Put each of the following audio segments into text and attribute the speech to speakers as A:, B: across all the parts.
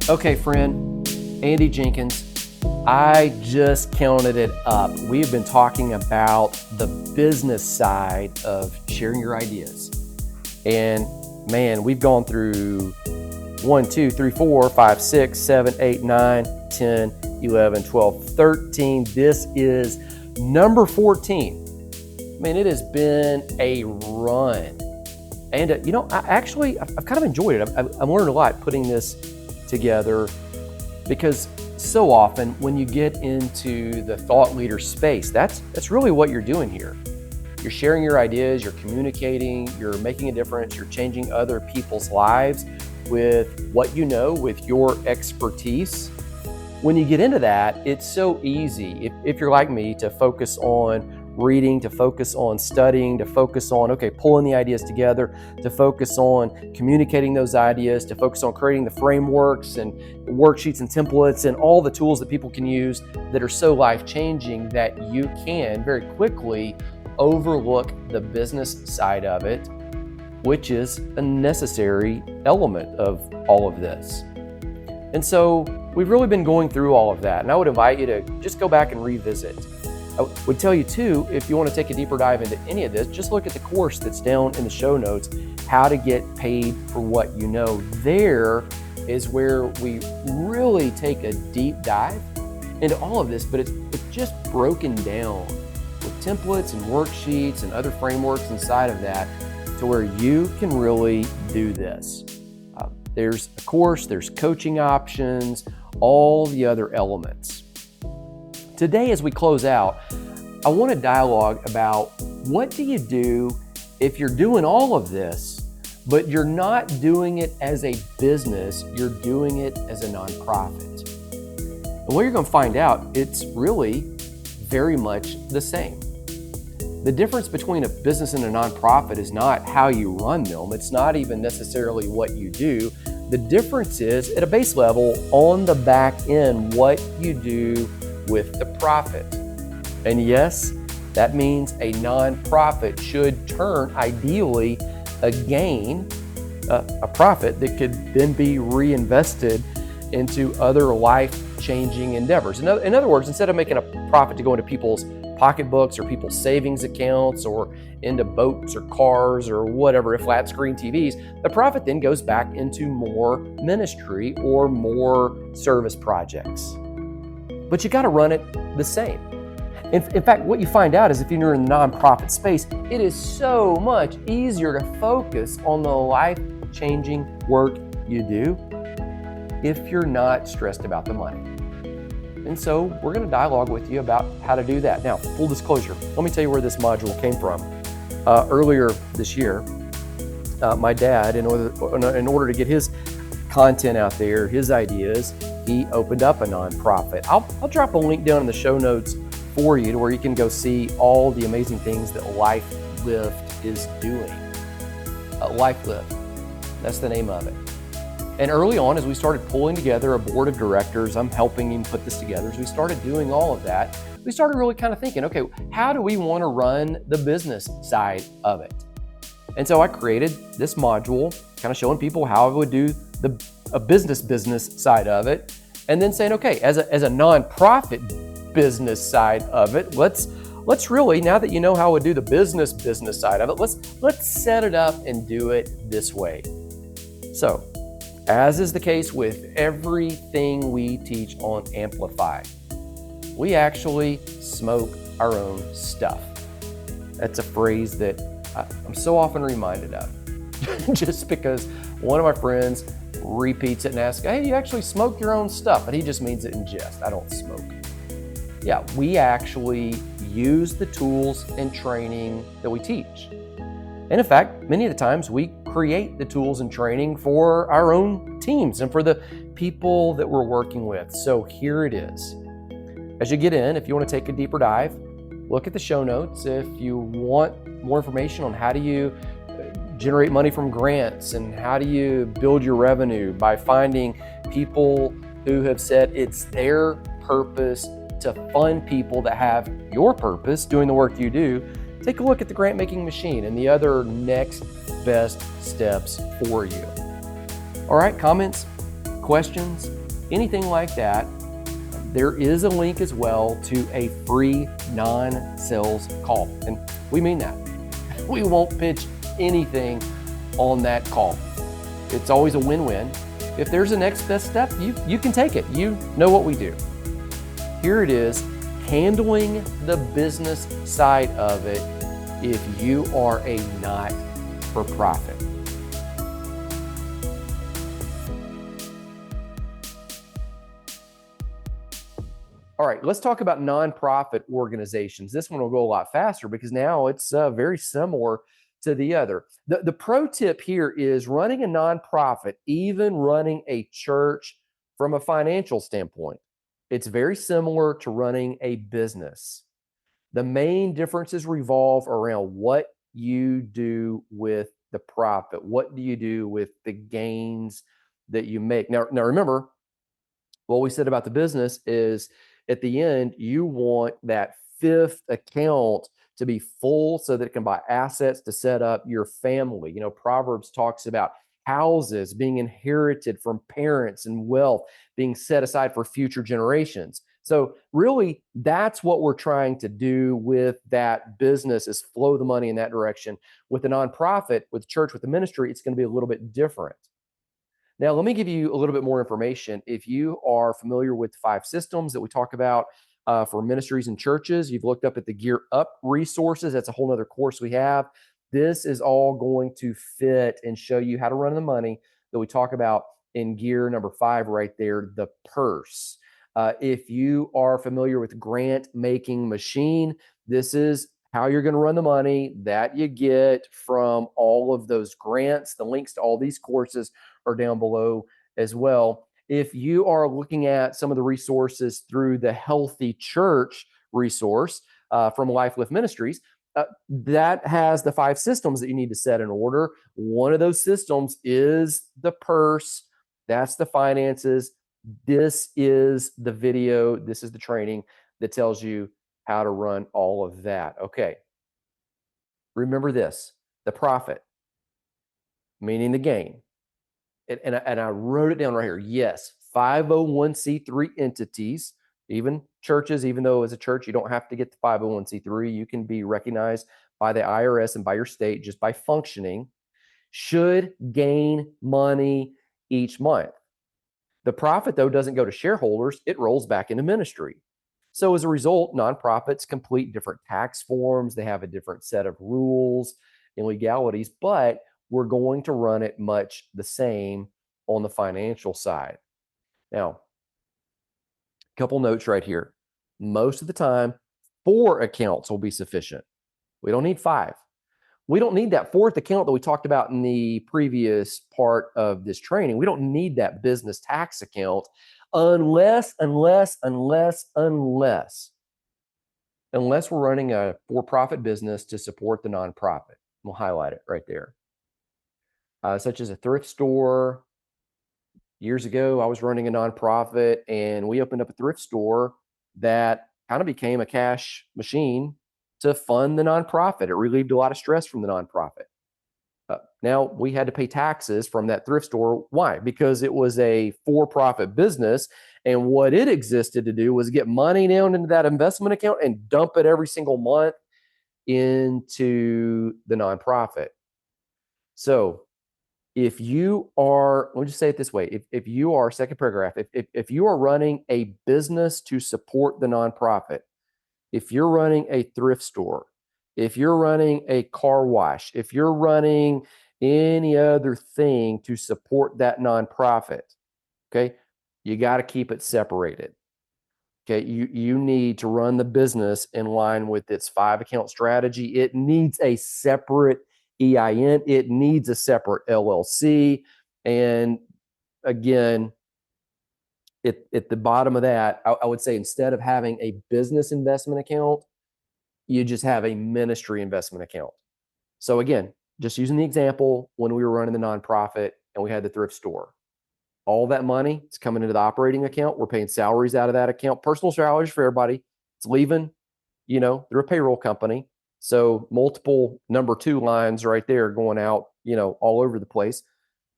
A: Okay, friend, Andy Jenkins, I just counted it up. We have been talking about the business side of sharing your ideas. And man, we've gone through 1, 2, 3, 4, 5, 6, 7, 8, 9, 10, 11, 12, 13. This is number 14. Man, it has been a run. And I've kind of enjoyed it. I've learned a lot putting this together, because so often when you get into the thought leader space, that's really what you're doing here. You're sharing your ideas, you're communicating, you're making a difference, you're changing other people's lives with what you know, with your expertise. When you get into that, it's so easy, if you're like me, to focus on reading, to focus on studying, to focus on, pulling the ideas together, to focus on communicating those ideas, to focus on creating the frameworks and worksheets and templates and all the tools that people can use that are so life-changing that you can very quickly overlook the business side of it, which is a necessary element of all of this. And so we've really been going through all of that, and I would invite you to just go back and revisit. I would tell you too, if you want to take a deeper dive into any of this, just look at the course that's down in the show notes, How to Get Paid for What You Know. There is where we really take a deep dive into all of this, but it's just broken down with templates and worksheets and other frameworks inside of that to where you can really do this. There's a course, there's coaching options, all the other elements. Today, as we close out, I want to dialogue about what do you do if you're doing all of this, but you're not doing it as a business, you're doing it as a nonprofit. And what you're going to find out, it's really very much the same. The difference between a business and a nonprofit is not how you run them. It's not even necessarily what you do. The difference is, at a base level, on the back end, what you do with the profit. And yes, that means a nonprofit should turn, ideally, a gain, a profit that could then be reinvested into other life-changing endeavors. In other words, instead of making a profit to go into people's pocketbooks or people's savings accounts or into boats or cars or whatever, flat screen TVs, the profit then goes back into more ministry or more service projects. But you got to run it the same. In fact, what you find out is if you're in the nonprofit space, it is so much easier to focus on the life-changing work you do if you're not stressed about the money. And so we're going to dialogue with you about how to do that. Now, full disclosure, let me tell you where this module came from. Earlier this year, my dad, in order to get his content out there, his ideas, he opened up a nonprofit. I'll drop a link down in the show notes for you to where you can go see all the amazing things that LifeLift is doing. LifeLift, that's the name of it. And early on, as we started pulling together a board of directors, I'm helping him put this together. As we started doing all of that, we started really kind of thinking, how do we want to run the business side of it? And so I created this module, kind of showing people how I would do a business side of it, and then saying, as a nonprofit business side of it, let's really, now that you know how I would do the business side of it, let's set it up and do it this way. So, as is the case with everything we teach on Amplify, we actually smoke our own stuff. That's a phrase that I'm so often reminded of, just because one of my friends repeats it and asks, hey, you actually smoke your own stuff? And he just means it in jest. I don't smoke. Yeah, we actually use the tools and training that we teach. And in fact, many of the times we create the tools and training for our own teams and for the people that we're working with. So here it is. As you get in, if you want to take a deeper dive, look at the show notes. If you want more information on how do you generate money from grants and how do you build your revenue by finding people who have said it's their purpose to fund people that have your purpose doing the work you do, take a look at the grant making machine and the other next best steps for you. All right, comments, questions, anything like that, there is a link as well to a free non-sales call. And we mean that. We won't pitch anything on that call. It's always a win-win. If there's a next best step, you can take it. You know what we do. Here it is, handling the business side of it if you are a not-for-profit. All right, let's talk about nonprofit organizations. This one will go a lot faster because now it's very similar to the other. The pro tip here is running a nonprofit, even running a church from a financial standpoint. It's very similar to running a business. The main differences revolve around what you do with the profit. What do you do with the gains that you make? Now remember, what we said about the business is at the end, you want that fifth account to be full so that it can buy assets to set up your family. You know, Proverbs talks about houses being inherited from parents and wealth being set aside for future generations. So really, that's what we're trying to do with that business is flow the money in that direction. With the nonprofit, with church, with the ministry, it's going to be a little bit different. Now, let me give you a little bit more information. If you are familiar with 5 systems that we talk about for ministries and churches, you've looked up at the Gear Up resources. That's a whole other course we have. This is all going to fit and show you how to run the money that we talk about in gear number 5 right there, the purse. If you are familiar with grant making machine, this is how you're going to run the money that you get from all of those grants. The links to all these courses are down below as well. If you are looking at some of the resources through the Healthy Church resource from Life Lift Ministries, that has the 5 systems that you need to set in order. One of those systems is the purse. That's the finances. This is the video. This is the training that tells you how to run all of that. Okay. Remember this, the profit, meaning the gain. And I wrote it down right here. Yes, 501c3 entities, even churches, even though as a church, you don't have to get the 501c3, you can be recognized by the IRS and by your state just by functioning, should gain money each month. The profit, though, doesn't go to shareholders. It rolls back into ministry. So as a result, nonprofits complete different tax forms. They have a different set of rules and legalities, but we're going to run it much the same on the financial side. Now, a couple notes right here. Most of the time, 4 accounts will be sufficient. We don't need 5. We don't need that 4th account that we talked about in the previous part of this training. We don't need that business tax account unless we're running a for-profit business to support the nonprofit. We'll highlight it right there. Such as a thrift store. Years ago, I was running a nonprofit and we opened up a thrift store that kind of became a cash machine to fund the nonprofit. It relieved a lot of stress from the nonprofit. Now we had to pay taxes from that thrift store. Why? Because it was a for-profit business, and what it existed to do was get money down into that investment account and dump it every single month into the nonprofit. So if you are, let me just say it this way, if you are, second paragraph, if you are running a business to support the nonprofit, if you're running a thrift store, if you're running a car wash, if you're running any other thing to support that nonprofit, okay, you got to keep it separated. Okay, you need to run the business in line with its 5 account strategy. It needs a separate EIN. It needs a separate LLC. And again, at the bottom of that, I would say instead of having a business investment account, you just have a ministry investment account. So again, just using the example, when we were running the nonprofit and we had the thrift store, all that money is coming into the operating account. We're paying salaries out of that account, personal salaries for everybody. It's leaving, through a payroll company. So multiple number 2 lines right there going out, all over the place.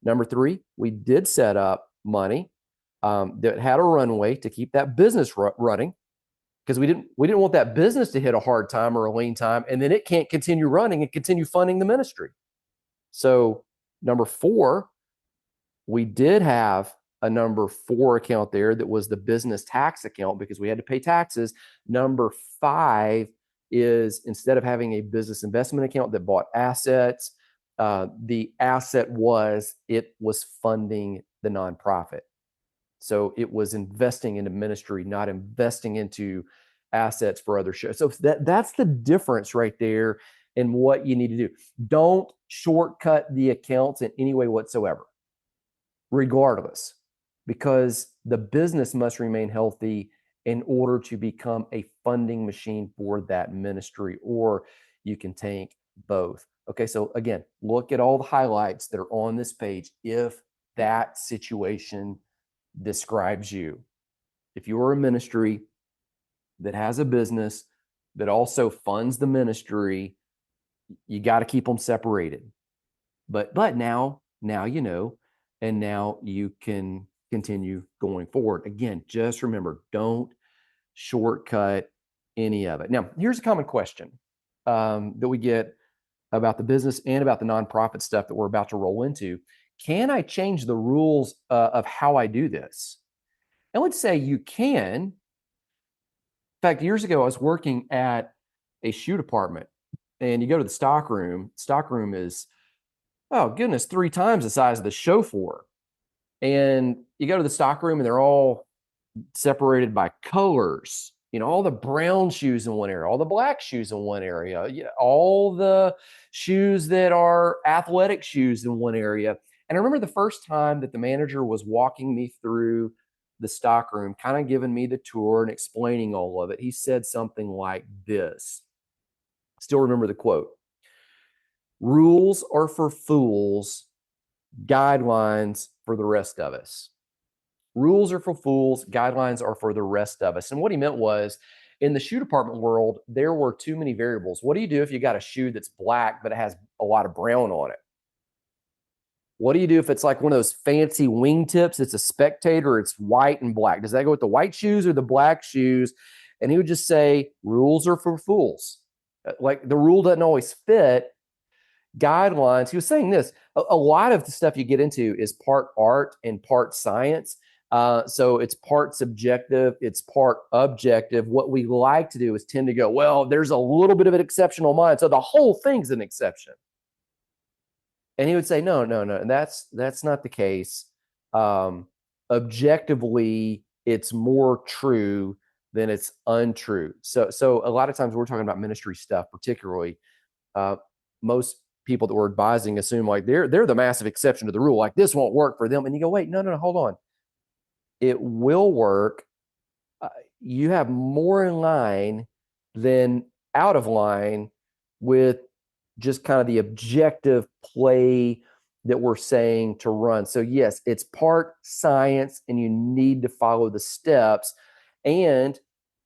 A: Number 3, we did set up money that had a runway to keep that business running, because we didn't want that business to hit a hard time or a lean time, and then it can't continue running and continue funding the ministry. So number 4, we did have a number 4 account there that was the business tax account because we had to pay taxes. Number 5 is, instead of having a business investment account that bought assets, the asset was funding the nonprofit. So it was investing into ministry, not investing into assets for other shows. So that's the difference right there in what you need to do. Don't shortcut the accounts in any way whatsoever, regardless, because the business must remain healthy in order to become a funding machine for that ministry, or you can take both. Okay, so again, look at all the highlights that are on this page if that situation describes you. If you're a ministry that has a business that also funds the ministry, you got to keep them separated. But now you know, and now you can continue going forward. Again, just remember, don't shortcut any of it. Now, here's a common question that we get about the business and about the nonprofit stuff that we're about to roll into. Can I change the rules of how I do this? I would say you can. In fact, years ago, I was working at a shoe department, and you go to the stock room. Stock room is, oh goodness, 3 times the size of the show floor. And you go to the stock room and they're all separated by colors. You know, all the brown shoes in one area, all the black shoes in one area, all the shoes that are athletic shoes in one area. And I remember the first time that the manager was walking me through the stock room, kind of giving me the tour and explaining all of it. He said something like this. Still remember the quote. Rules are for fools, guidelines for the rest of us. Rules are for fools, guidelines are for the rest of us. And what he meant was, in the shoe department world, there were too many variables. What do you do if you got a shoe that's black, but it has a lot of brown on it? What do you do if it's like one of those fancy wingtips? It's a Spectator, it's white and black. Does that go with the white shoes or the black shoes? And he would just say, rules are for fools. Like, the rule doesn't always fit. Guidelines. He was saying this, a lot of the stuff you get into is part art and part science. So it's part subjective, it's part objective. What we like to do is tend to go, well, there's a little bit of an exceptional mind, so the whole thing's an exception. And he would say, no, and that's not the case. Objectively, it's more true than it's untrue. So a lot of times we're talking about ministry stuff, particularly. Most people that we're advising assume like they're the massive exception to the rule, like this won't work for them. And you go, wait, no, hold on. It will work. You have more in line than out of line with just kind of the objective play that we're saying to run. So yes, it's part science and you need to follow the steps, and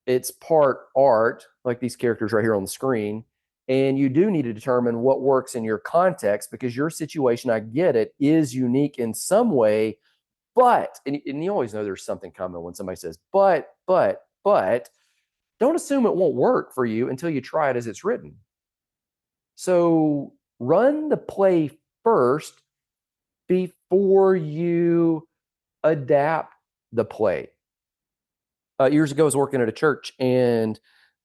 A: it's part art, like these characters right here on the screen. And you do need to determine what works in your context, because your situation, I get it, is unique in some way. But, and you always know there's something coming when somebody says, but, don't assume it won't work for you until you try it as it's written. So run the play first before you adapt the play. Years ago, I was working at a church, and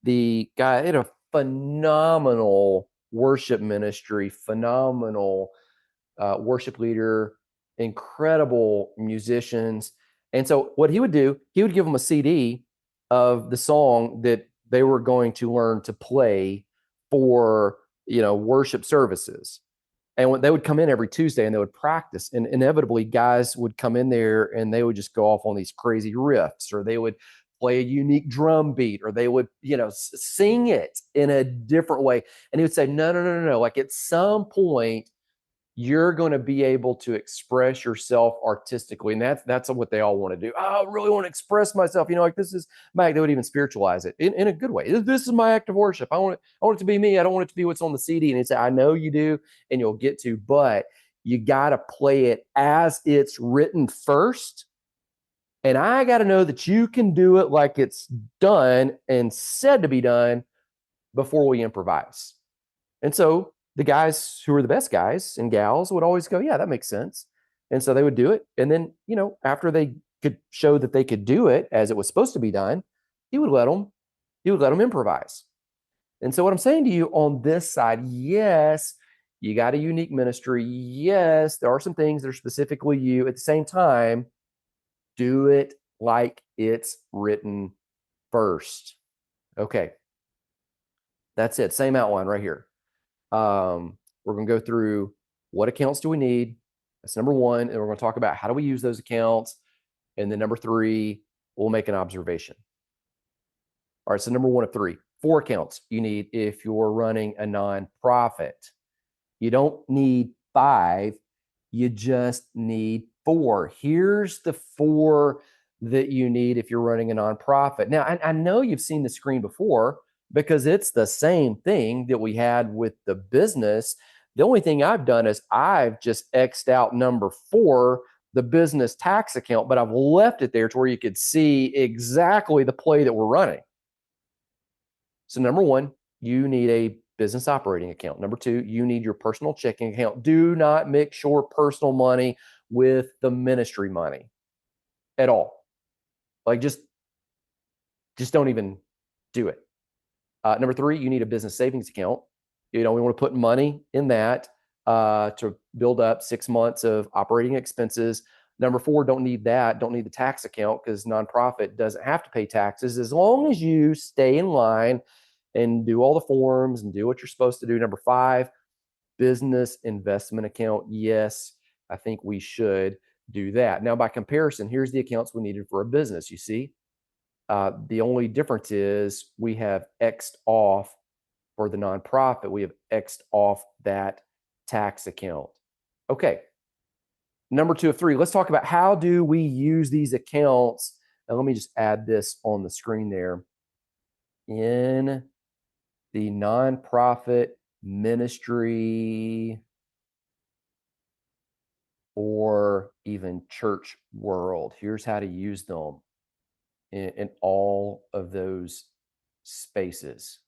A: the guy had a phenomenal worship ministry, phenomenal worship leader, incredible musicians. And so what he would do, he would give them a CD of the song that they were going to learn to play for, worship services. And when they would come in every Tuesday and they would practice, and inevitably guys would come in there and they would just go off on these crazy riffs, or they would play a unique drum beat, or they would, sing it in a different way. And he would say, no. Like, at some point, you're going to be able to express yourself artistically. And that's what they all want to do. Oh, I really want to express myself. Like, this is my act. They would even spiritualize it in a good way. This is my act of worship. I want it to be me. I don't want it to be what's on the CD. And he'd say, I know you do, and you'll get to, but you got to play it as it's written first, And I got to know that you can do it like it's done and said to be done before we improvise. And so the guys who were the best guys and gals would always go, yeah, that makes sense. And so they would do it. And then, after they could show that they could do it as it was supposed to be done, he would let them, improvise. And so what I'm saying to you on this side, yes, you got a unique ministry. Yes, there are some things that are specifically you. At the same time, do it like it's written first. Okay, that's it. Same outline right here. We're going to go through what accounts do we need. That's number one. And we're going to talk about how do we use those accounts. And then number three, we'll make an observation. All right, so number one of three, 4 accounts you need if you're running a nonprofit. You don't need 5, you just need 4. Here's the 4 that you need if you're running a nonprofit. Now, I know you've seen the screen before because it's the same thing that we had with the business. The only thing I've done is I've just X'd out number 4, the business tax account, but I've left it there to where you could see exactly the play that we're running. So number one, you need a business operating account. Number 2, you need your personal checking account. Do not mix your personal money with the ministry money at all. Like just don't even do it. Number 3, you need a business savings account. We want to put money in that to build up 6 months of operating expenses. Number 4, don't need that. Don't need the tax account because nonprofit doesn't have to pay taxes as long as you stay in line and do all the forms and do what you're supposed to do. Number 5, business investment account. Yes, I think we should do that. Now, by comparison, here's the accounts we needed for a business. You see, the only difference is we have X'd off for the nonprofit. We have X'd off that tax account. Okay. Number 2 of 3, let's talk about how do we use these accounts. And let me just add this on the screen there. In the nonprofit ministry or even church world, here's how to use them in all of those spaces.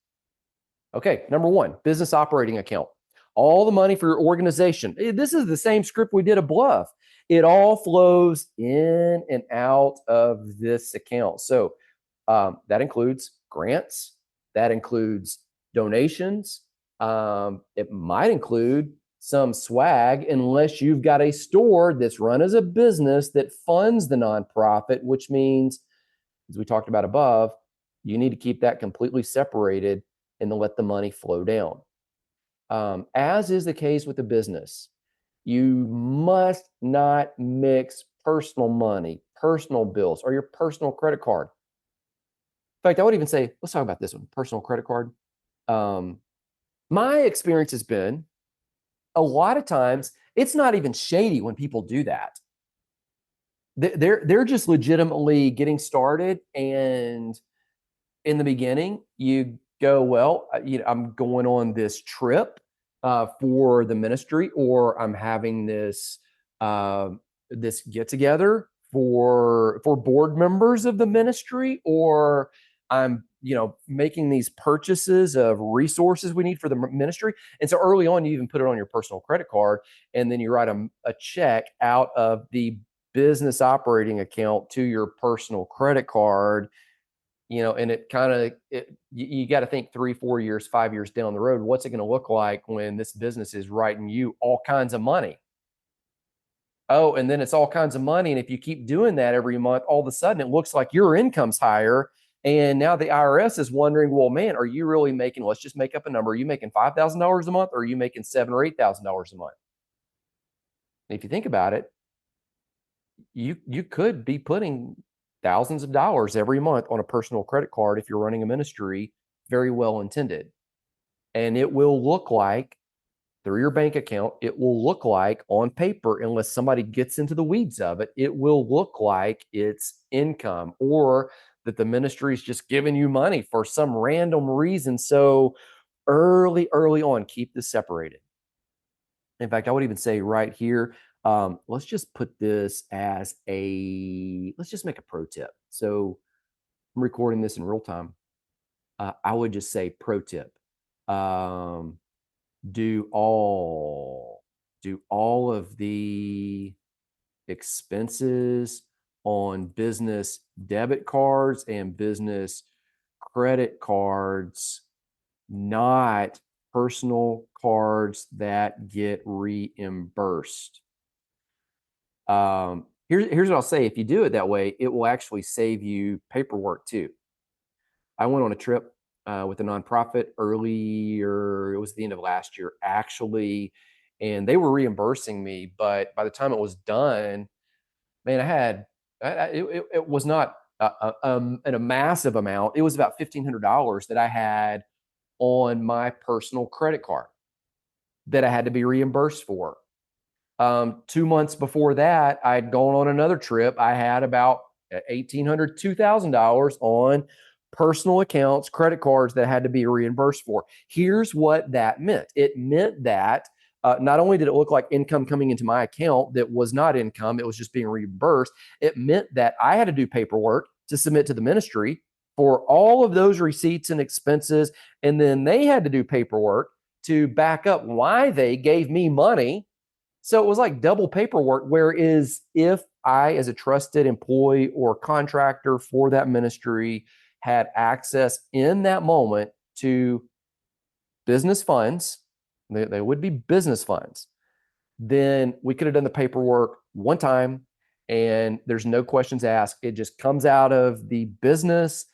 A: Okay, number 1, business operating account. All the money for your organization. This is the same script we did a Bluff. It all flows in and out of this account. So that includes grants. That includes donations. It might include some swag unless you've got a store that's run as a business that funds the nonprofit, which means, as we talked about above, you need to keep that completely separated and then let the money flow down. As is the case with the business, you must not mix personal money, personal bills, or your personal credit card. In fact, I would even say, let's talk about this one, personal credit card. My experience has been a lot of times it's not even shady when people do that. They're just legitimately getting started, and in the beginning, you go, well, I'm going on this trip for the ministry, or I'm having this this get together for board members of the ministry, or I'm making these purchases of resources we need for the ministry. And so early on, you even put it on your personal credit card, and then you write a check out of the business operating account to your personal credit card. And it kind of, you got to think 3, 4 years, 5 years down the road, what's it going to look like when this business is writing you all kinds of money? Oh, and then it's all kinds of money. And if you keep doing that every month, all of a sudden it looks like your income's higher. And now the IRS is wondering, well, man, are you really making, let's just make up a number. Are you making $5,000 a month, or are you making $7,000 or $8,000 a month? And if you think about it, you could be putting thousands of dollars every month on a personal credit card if you're running a ministry, very well intended. And it will look like, through your bank account, it will look like on paper, unless somebody gets into the weeds of it, it will look like it's income, or that the ministry is just giving you money for some random reason. So early on, keep this separated. In fact, I would even say right here, Let's just put this as let's just make a pro tip. So I'm recording this in real time. I would just say pro tip. Um, do all of the expenses on business debit cards and business credit cards, not personal cards that get reimbursed. Here's what I'll say. If you do it that way, it will actually save you paperwork too. I went on a trip with a nonprofit earlier, it was the end of last year, actually, and they were reimbursing me. But by the time it was done, man, it was not a massive amount. It was about $1,500 that I had on my personal credit card that I had to be reimbursed for. 2 months before that, I'd gone on another trip. I had about $1,800, $2,000 on personal accounts, credit cards that had to be reimbursed for. Here's what that meant. It meant that not only did it look like income coming into my account that was not income, it was just being reimbursed. It meant that I had to do paperwork to submit to the ministry for all of those receipts and expenses. And then they had to do paperwork to back up why they gave me money. So it was like double paperwork. Whereas if I, as a trusted employee or contractor for that ministry, had access in that moment to business funds, they would be business funds, then we could have done the paperwork one time and there's no questions asked. It just comes out of the business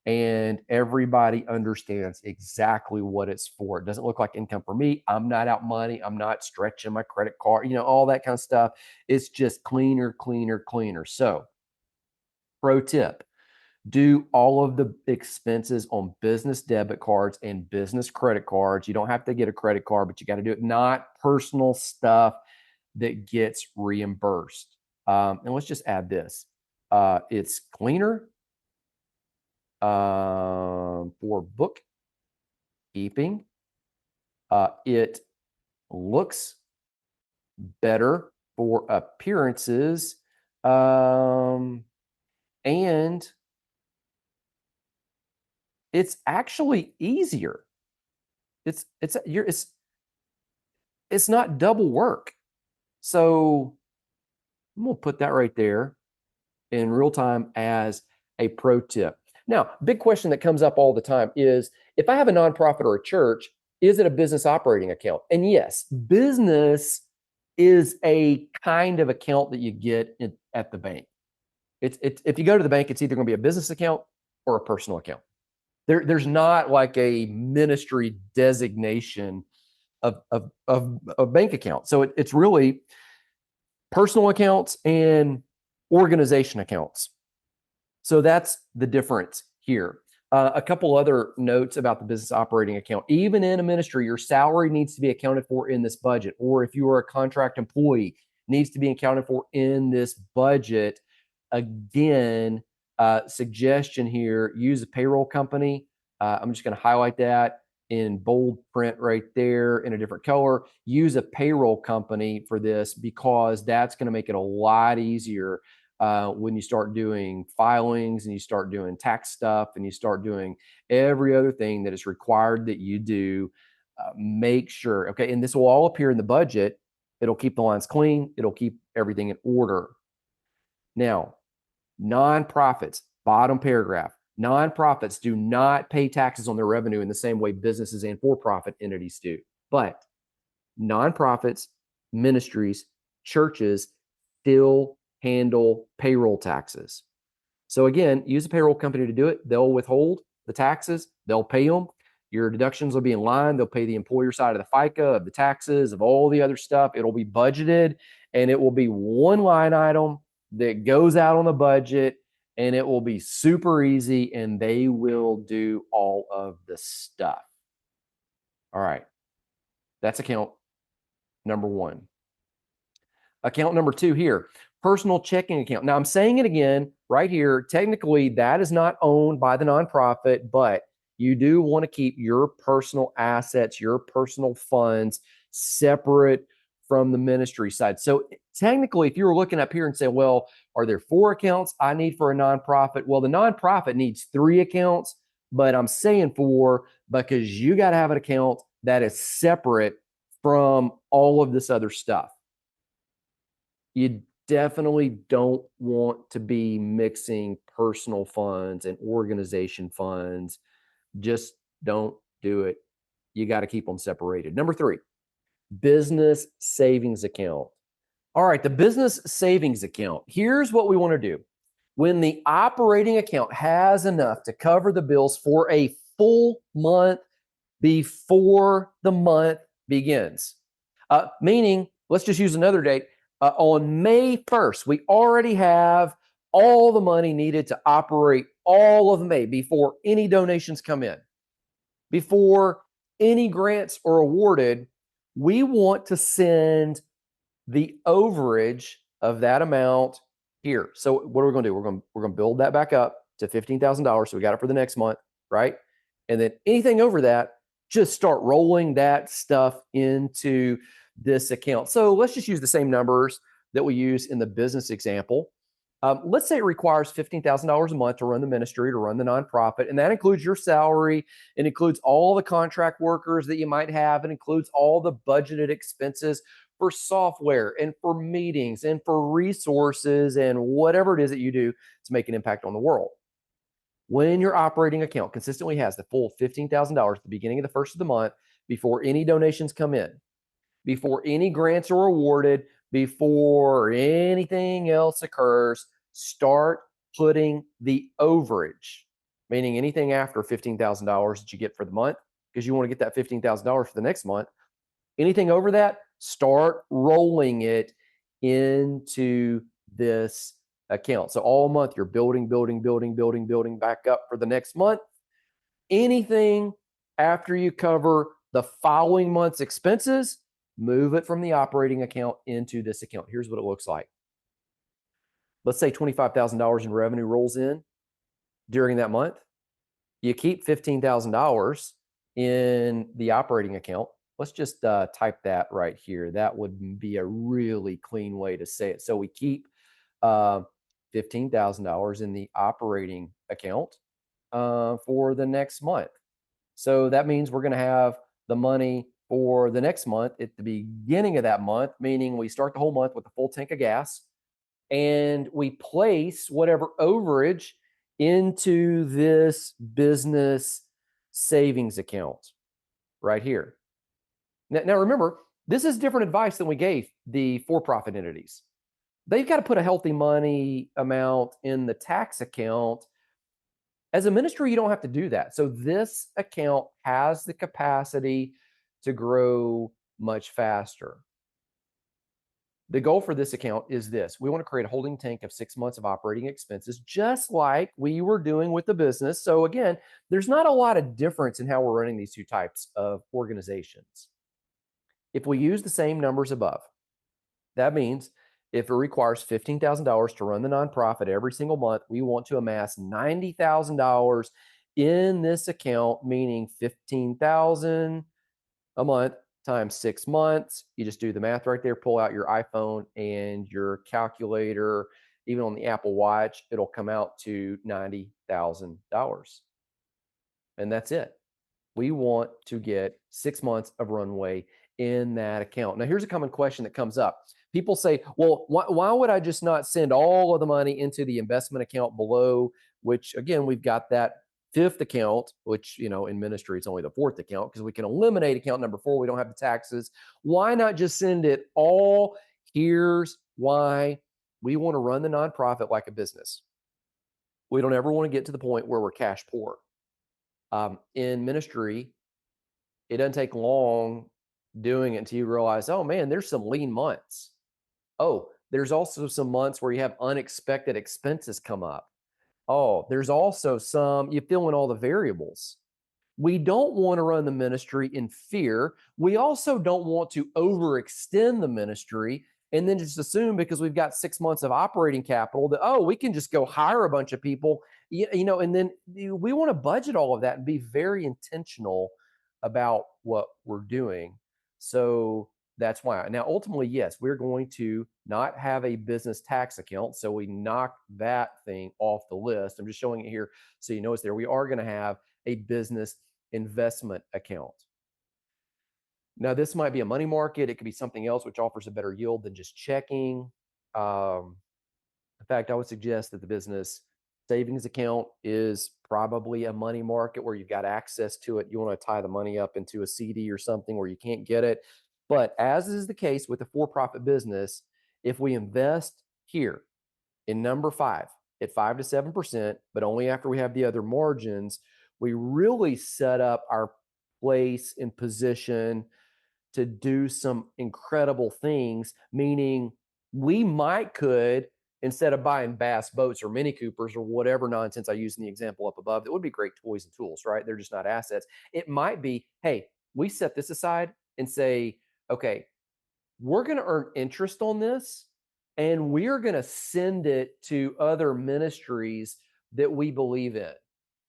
A: and everybody understands exactly what it's for. It doesn't look like income for me. I'm not out money. I'm not stretching my credit card, all that kind of stuff. It's just cleaner, cleaner, cleaner. So, pro tip, do all of the expenses on business debit cards and business credit cards. You don't have to get a credit card, but you got to do it, not personal stuff that gets reimbursed. And let's just add this. It's cleaner for bookkeeping. It looks better for appearances. And it's actually easier. It's not double work. So I'm going to put that right there in real time as a pro tip. Now, big question that comes up all the time is, if I have a nonprofit or a church, is it a business operating account? And yes, business is a kind of account that you get at the bank. It's if you go to the bank, it's either going to be a business account or a personal account. There's not like a ministry designation of bank account. So it's really personal accounts and organization accounts. So that's the difference here. A couple other notes about the business operating account. Even in a ministry, your salary needs to be accounted for in this budget, or if you are a contract employee, needs to be accounted for in this budget. Again, suggestion here, use a payroll company. I'm just going to highlight that in bold print right there in a different color. Use a payroll company for this, because that's going to make it a lot easier when you start doing filings and you start doing tax stuff and you start doing every other thing that is required that you do. Make sure, okay, and this will all appear in the budget. It'll keep the lines clean. It'll keep everything in order. Now, nonprofits, bottom paragraph. Nonprofits do not pay taxes on their revenue in the same way businesses and for-profit entities do. But nonprofits, ministries, churches still handle payroll taxes. So again, use a payroll company to do it. They'll withhold the taxes. They'll pay them. Your deductions will be in line. They'll pay the employer side of the FICA, of the taxes, of all the other stuff. It'll be budgeted, and it will be one line item that goes out on the budget, and it will be super easy, and they will do all of the stuff. All right. That's account number one. Account number two here, personal checking account. Now, I'm saying it again right here. Technically, that is not owned by the nonprofit, but you do want to keep your personal assets, your personal funds separate from the ministry side. So Technically, if you were looking up here and say, well, are there 4 accounts I need for a nonprofit? Well, the nonprofit needs 3 accounts, but I'm saying 4 because you got to have an account that is separate from all of this other stuff. You definitely don't want to be mixing personal funds and organization funds. Just don't do it. You got to keep them separated. Number 3, business savings account. All right, the business savings account. Here's what we want to do. When the operating account has enough to cover the bills for a full month before the month begins, meaning, let's just use another date. On May 1st, we already have all the money needed to operate all of May before any donations come in, before any grants are awarded. We want to send the overage of that amount here. So what are we going to do? We're going to build that back up to $15,000. So we got it for the next month, right? And then anything over that, just start rolling that stuff into this account. So let's just use the same numbers that we use in the business example. Let's say it requires $15,000 a month to run the ministry, to run the nonprofit, and that includes your salary. It includes all the contract workers that you might have. It includes all the budgeted expenses for software and for meetings and for resources and whatever it is that you do to make an impact on the world. When your operating account consistently has the full $15,000 at the beginning of the first of the month, before any donations come in, before any grants are awarded, before anything else occurs, start putting the overage, meaning anything after $15,000 that you get for the month, because you want to get that $15,000 for the next month. Anything over that, start rolling it into this account. So all month you're building back up for the next month. Anything after you cover the following month's expenses, move it from the operating account into this account. Here's what it looks like. Let's say $25,000 in revenue rolls in during that month. You keep $15,000 in the operating account. Let's just type that right here. That would be a really clean way to say it. So we keep $15,000 in the operating account for the next month. So that means we're going to have the money for the next month at the beginning of that month, meaning we start the whole month with a full tank of gas, and we place whatever overage into this business savings account right here. Now remember, this is different advice than we gave the for-profit entities. They've got to put a healthy money amount in the tax account. As a ministry, you don't have to do that. So this account has the capacity to grow much faster. The goal for this account is this. We want to create a holding tank of 6 months of operating expenses, just like we were doing with the business. So again, there's not a lot of difference in how we're running these two types of organizations. If we use the same numbers above, that means if it requires $15,000 to run the nonprofit every single month, we want to amass $90,000 in this account, meaning $15,000 a month times 6 months. You just do the math right there, pull out your iPhone and your calculator, even on the Apple Watch, it'll come out to $90,000. And that's it. We want to get 6 months of runway in that account. Now, here's a common question that comes up. People say, well, why would I just not send all of the money into the investment account below, which again, we've got that 5th account, which, in ministry, it's only the 4th account because we can eliminate account number 4. We don't have the taxes. Why not just send it all? Here's why. We want to run the nonprofit like a business. We don't ever want to get to the point where we're cash poor. In ministry, it doesn't take long doing it until you realize, oh man, there's some lean months. Oh, there's also some months where you have unexpected expenses come up. Oh, there's also you fill in all the variables. We don't want to run the ministry in fear. We also don't want to overextend the ministry and then just assume because we've got 6 months of operating capital that, oh, we can just go hire a bunch of people, and then we want to budget all of that and be very intentional about what we're doing so That's why. Now, ultimately, yes, we're going to not have a business tax account. So we knock that thing off the list. I'm just showing it here so you know it's there. We are going to have a business investment account. Now, this might be a money market. It could be something else which offers a better yield than just checking. In fact, I would suggest that the business savings account is probably a money market where you've got access to it. You want to tie the money up into a CD or something where you can't get it. But as is the case with a for-profit business, if we invest here in number 5 at 5 to 7%, but only after we have the other margins, we really set up our place and position to do some incredible things, meaning we might could, instead of buying Bass boats or Mini Coopers or whatever nonsense I used in the example up above, that would be great toys and tools, right? They're just not assets. It might be, hey, we set this aside and say, okay, we're going to earn interest on this and we're going to send it to other ministries that we believe in.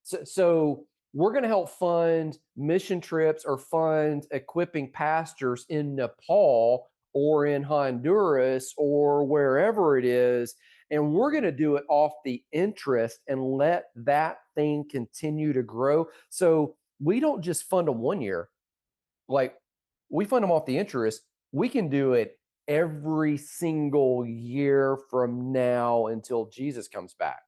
A: So we're going to help fund mission trips or fund equipping pastors in Nepal or in Honduras or wherever it is. And we're going to do it off the interest and let that thing continue to grow. So we don't just fund them one year. Like, we fund them off the interest. We can do it every single year from now until Jesus comes back.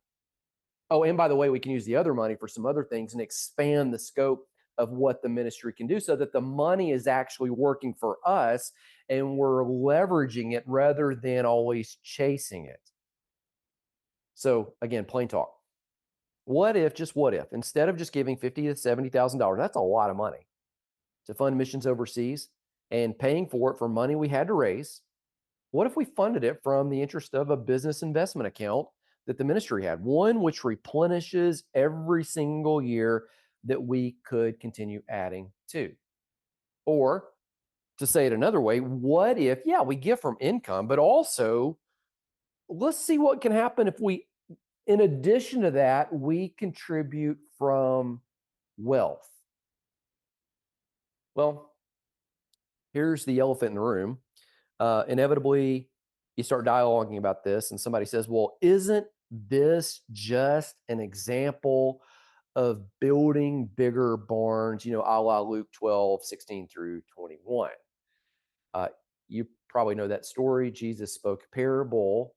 A: Oh, and by the way, we can use the other money for some other things and expand the scope of what the ministry can do so that the money is actually working for us and we're leveraging it rather than always chasing it. So again, plain talk. What if, just what if, instead of just giving $50,000 to $70,000, that's a lot of money to fund missions overseas and paying for it for money we had to raise, what if we funded it from the interest of a business investment account that the ministry had, one which replenishes every single year that we could continue adding to? Or to say it another way, what if, yeah, we give from income, but also let's see what can happen if we, in addition to that, we contribute from wealth. Well, here's the elephant in the room. Inevitably, you start dialoguing about this, and somebody says, well, isn't this just an example of building bigger barns, a la Luke 12:16 through 21? You probably know that story. Jesus spoke a parable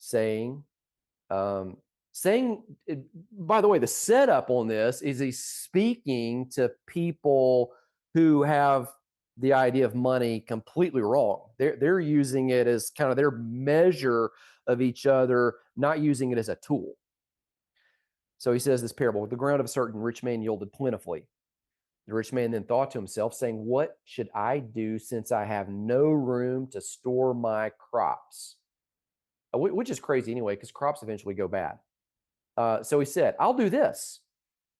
A: saying, um, by the way, the setup on this is he's speaking to people who have the idea of money completely wrong. They're using it as kind of their measure of each other, not using it as a tool. So he says this parable: the ground of a certain rich man yielded plentifully. The rich man then thought to himself, saying, what should I do since I have no room to store my crops? Which is crazy anyway, because crops eventually go bad. So he said, I'll do this.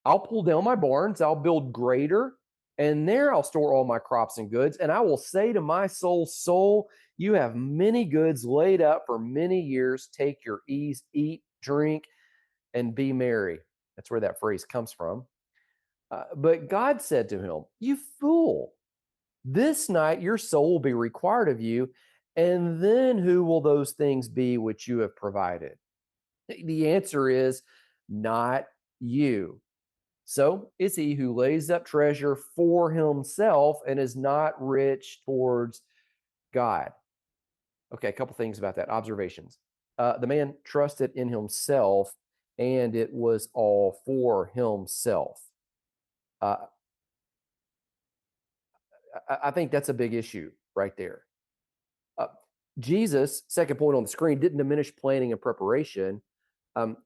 A: I'll pull down my barns, I'll build greater, and there I'll store all my crops and goods. And I will say to my soul, you have many goods laid up for many years. Take your ease, eat, drink, and be merry. That's where that phrase comes from. But God said to him, you fool, this night your soul will be required of you. And then who will those things be which you have provided? The answer is not you. So it's he who lays up treasure for himself and is not rich towards God. Okay, a couple things about that. Observations. The man trusted in himself, and it was all for himself. I think that's a big issue right there. Jesus, second point on the screen, didn't diminish planning and preparation.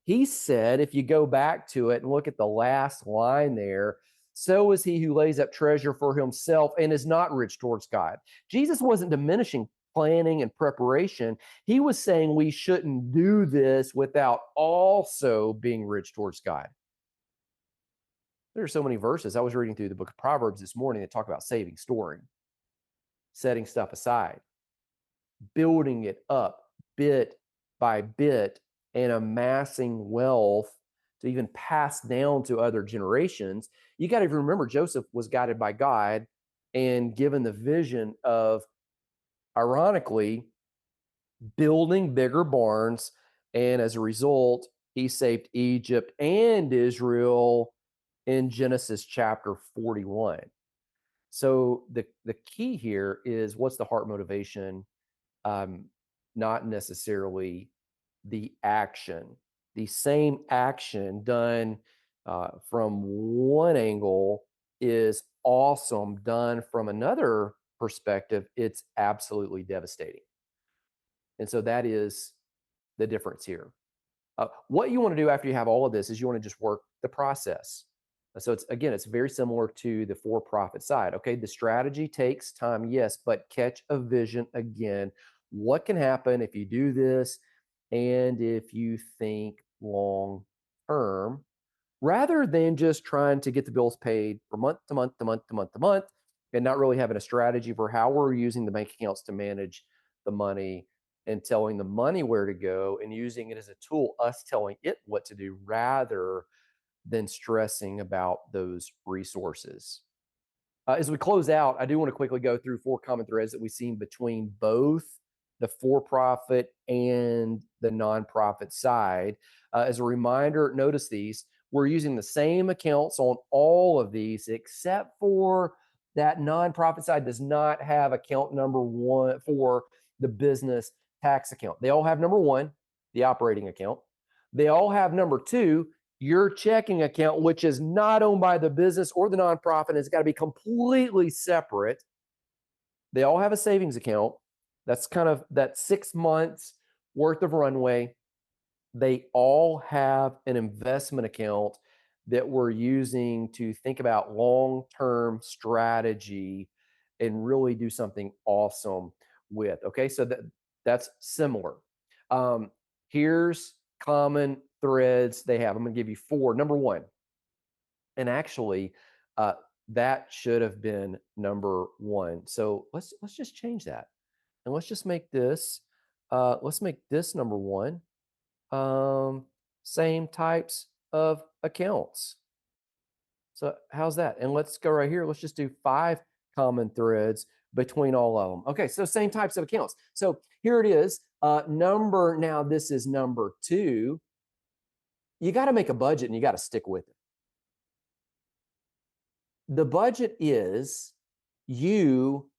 A: He said, if you go back to it and look at the last line there, so is he who lays up treasure for himself and is not rich towards God. Jesus wasn't diminishing planning and preparation. He was saying we shouldn't do this without also being rich towards God. There are so many verses. I was reading through the book of Proverbs this morning that talk about saving, storing, setting stuff aside, building it up bit by bit, and amassing wealth to even pass down to other generations. You got to remember, Joseph was guided by God and given the vision of ironically, building bigger barns. And as a result, he saved Egypt and Israel in Genesis chapter 41. So the key here is, what's the heart motivation? Um, Not necessarily the action. The same action done from one angle is awesome. Done from another perspective, it's absolutely devastating. And so that is the difference here. What you want to do after you have all of this is you want to just work the process. So it's very similar to the for-profit side. Okay, the strategy takes time, yes, but catch a vision again. What can happen if you do this, and if you think long term, rather than just trying to get the bills paid from month to month to month to month to month, and not really having a strategy for how we're using the bank accounts to manage the money, and telling the money where to go and using it as a tool, us telling it what to do rather than stressing about those resources. As we close out, I do want to quickly go through 4 common threads that we've seen between both the for-profit and the nonprofit side. As a reminder, notice these. We're using the same accounts on all of these, except for that nonprofit side does not have account number 1 for the business tax account. They all have number 1, the operating account. They all have number 2, your checking account, which is not owned by the business or the nonprofit. It's got to be completely separate. They all have a savings account. That's kind of that 6 months worth of runway. They all have an investment account that we're using to think about long-term strategy and really do something awesome with. Okay, so that's similar. Here's common threads they have. I'm going to give you 4. Number 1, and actually, that should have been number 1. So let's just change that, and let's just make this. Let's make this number 1. Same types of accounts. So how's that? And let's go right here. Let's just do 5 common threads between all of them. Okay, so same types of accounts. So here it is. Now this is number 2. You got to make a budget and you got to stick with it. The budget is you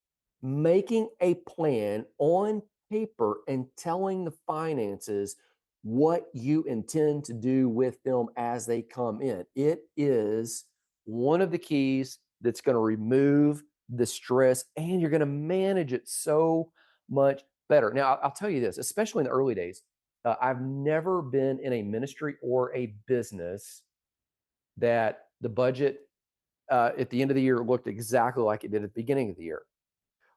A: making a plan on paper and telling the finances what you intend to do with them as they come in. It is one of the keys that's going to remove the stress, and you're going to manage it so much better. Now, I'll tell you this, especially in the early days, I've never been in a ministry or a business that the budget at the end of the year looked exactly like it did at the beginning of the year.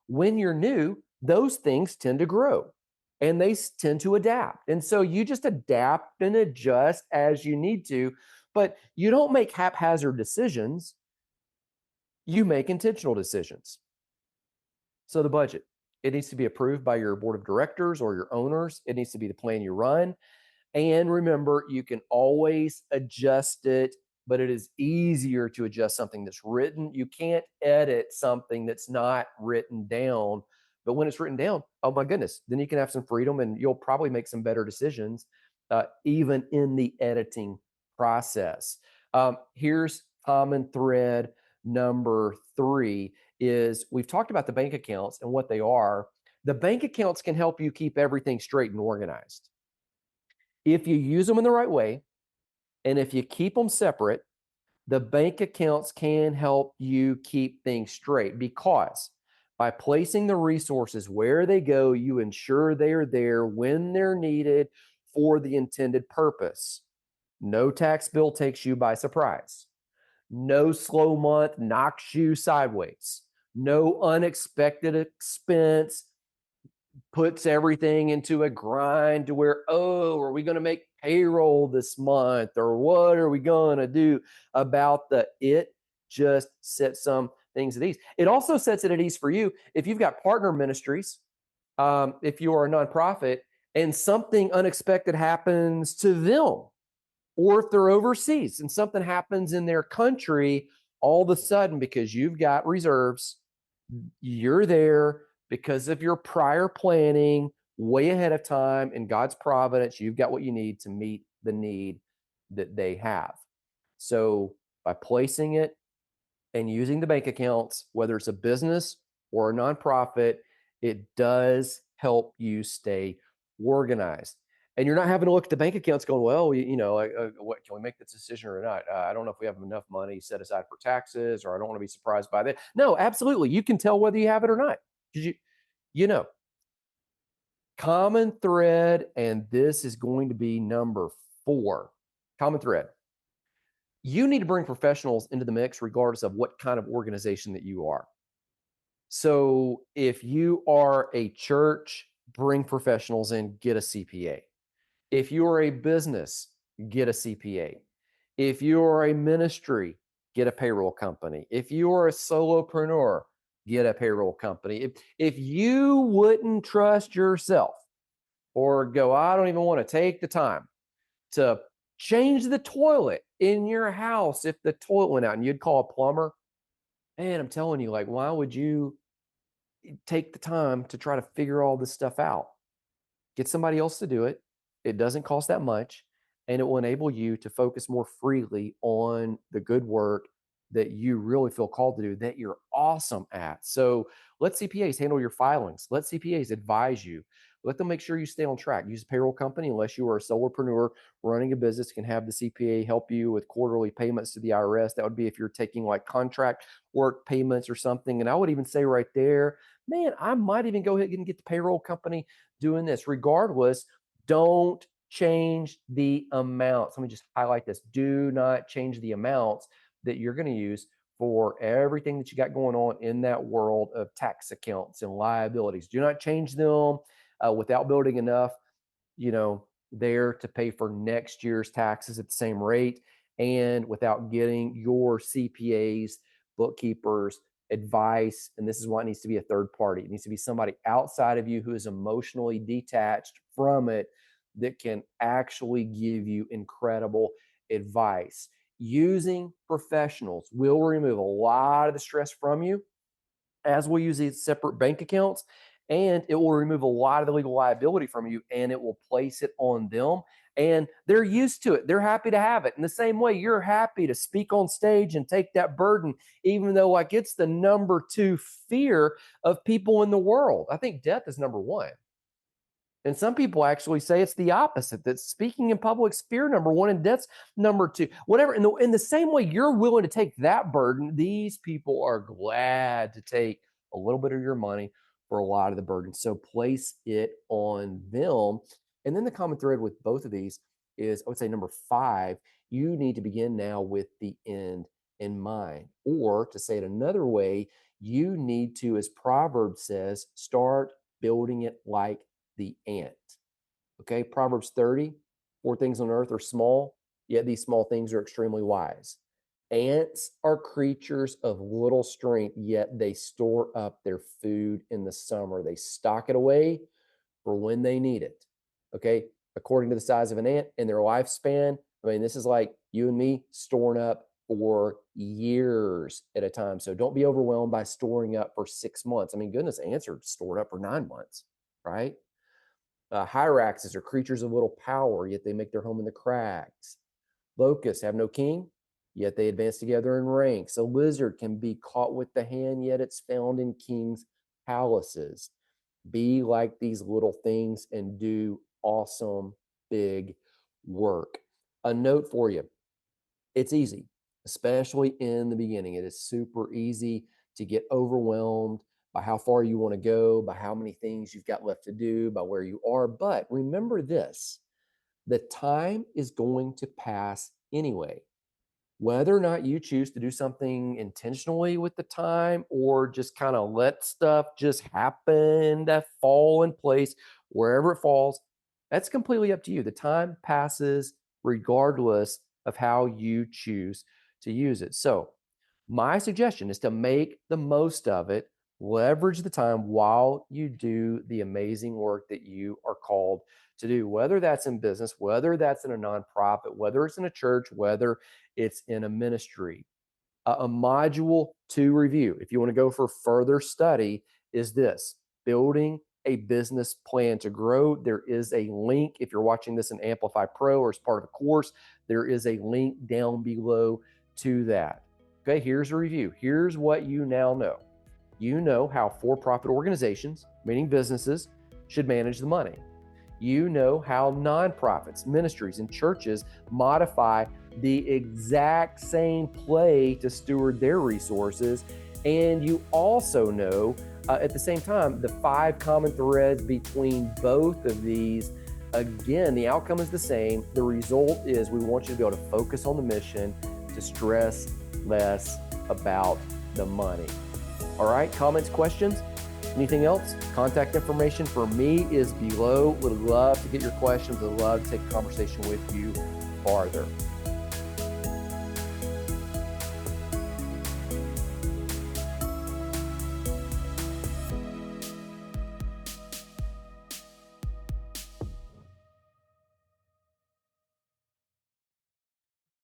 A: When you're new, those things tend to grow and they tend to adapt. And so you just adapt and adjust as you need to, but you don't make haphazard decisions. You make intentional decisions. So the budget, it needs to be approved by your board of directors or your owners. It needs to be the plan you run. And remember, you can always adjust it, but it is easier to adjust something that's written. You can't edit something that's not written down. But when it's written down, oh my goodness, then you can have some freedom and you'll probably make some better decisions, even in the editing process. Here's common thread number 3 is we've talked about the bank accounts and what they are. The bank accounts can help you keep everything straight and organized. If you use them in the right way, and if you keep them separate, the bank accounts can help you keep things straight, because by placing the resources where they go, you ensure they are there when they're needed for the intended purpose. No tax bill takes you by surprise. No slow month knocks you sideways. No unexpected expense puts everything into a grind to where, oh, are we going to make payroll this month, or what are we going to do about it just sets some things at ease. It also sets it at ease for you if you've got partner ministries, if you are a nonprofit and something unexpected happens to them, or if they're overseas and something happens in their country, all of a sudden, because you've got reserves, you're there because of your prior planning way ahead of time in God's providence, you've got what you need to meet the need that they have. So by placing it and using the bank accounts, whether it's a business or a nonprofit, it does help you stay organized. And you're not having to look at the bank accounts going, well, what can we make this decision or not? I don't know if we have enough money set aside for taxes, or I don't want to be surprised by that. No, absolutely. You can tell whether you have it or not. Because you know, common thread, and this is going to be number 4. Common thread. You need to bring professionals into the mix regardless of what kind of organization that you are. So if you are a church, bring professionals in, get a CPA. If you are a business, get a CPA. If you are a ministry, get a payroll company. If you are a solopreneur, get a payroll company. If you wouldn't trust yourself or go, I don't even want to take the time to change the toilet in your house if the toilet went out and you'd call a plumber, man, I'm telling you, like, why would you take the time to try to figure all this stuff out? Get somebody else to do it. It doesn't cost that much, and it will enable you to focus more freely on the good work that you really feel called to do, that you're awesome at. So let CPAs handle your filings. Let CPAs advise you. Let them make sure you stay on track. Use a payroll company unless you are a solopreneur running a business, can have the CPA help you with quarterly payments to the IRS. That would be if you're taking like contract work payments or something. And I would even say right there, man, I might even go ahead and get the payroll company doing this. Regardless, don't change the amounts. Let me just highlight this. Do not change the amounts that you're going to use for everything that you got going on in that world of tax accounts and liabilities. Do not change them without building enough, there to pay for next year's taxes at the same rate, and without getting your CPAs, bookkeepers, advice. And this is why it needs to be a third party. It needs to be somebody outside of you who is emotionally detached from it, that can actually give you incredible advice. Using professionals will remove a lot of the stress from you, as we'll use these separate bank accounts, and it will remove a lot of the legal liability from you, and it will place it on them. And they're used to it. They're happy to have it. In the same way, you're happy to speak on stage and take that burden, even though like it's the number 2 fear of people in the world. I think death is number 1. And some people actually say it's the opposite, that speaking in public is fear number 1 and death's number 2. Whatever. In the same way you're willing to take that burden, these people are glad to take a little bit of your money for a lot of the burden. So place it on them. And then the common thread with both of these is, I would say, number 5, you need to begin now with the end in mind. Or to say it another way, you need to, as Proverbs says, start building it like the ant. Okay, Proverbs 30, 4 things on earth are small, yet these small things are extremely wise. Ants are creatures of little strength, yet they store up their food in the summer. They stock it away for when they need it. Okay, according to the size of an ant and their lifespan, I mean, this is like you and me storing up for years at a time. So don't be overwhelmed by storing up for 6 months. I mean, goodness, ants are stored up for 9 months, right? Hyraxes are creatures of little power, yet they make their home in the crags. Locusts have no king, yet they advance together in ranks. A lizard can be caught with the hand, yet it's found in kings' palaces. Be like these little things and do awesome big work. A note for you: it's easy, especially in the beginning. It is super easy to get overwhelmed by how far you want to go, by how many things you've got left to do, by where you are. But remember this: the time is going to pass anyway. Whether or not you choose to do something intentionally with the time or just kind of let stuff just happen to fall in place wherever it falls, that's completely up to you. The time passes regardless of how you choose to use it. So, my suggestion is to make the most of it, leverage the time while you do the amazing work that you are called to do, whether that's in business, whether that's in a nonprofit, whether it's in a church, whether it's in a ministry. A module to review, if you want to go for further study, is this: building a business plan to grow. There is a link. If you're watching this in Amplify Pro or as part of a course, there is a link down below to that. Okay, here's a review. Here's what you now know. You know how for-profit organizations, meaning businesses, should manage the money. You know how nonprofits, ministries, and churches modify the exact same play to steward their resources. And you also know, at the same time, the 5 common threads between both of these. Again, the outcome is the same. The result is we want you to be able to focus on the mission, to stress less about the money. All right, comments, questions? Anything else? Contact information for me is below. Would love to get your questions. Would love to take a conversation with you farther.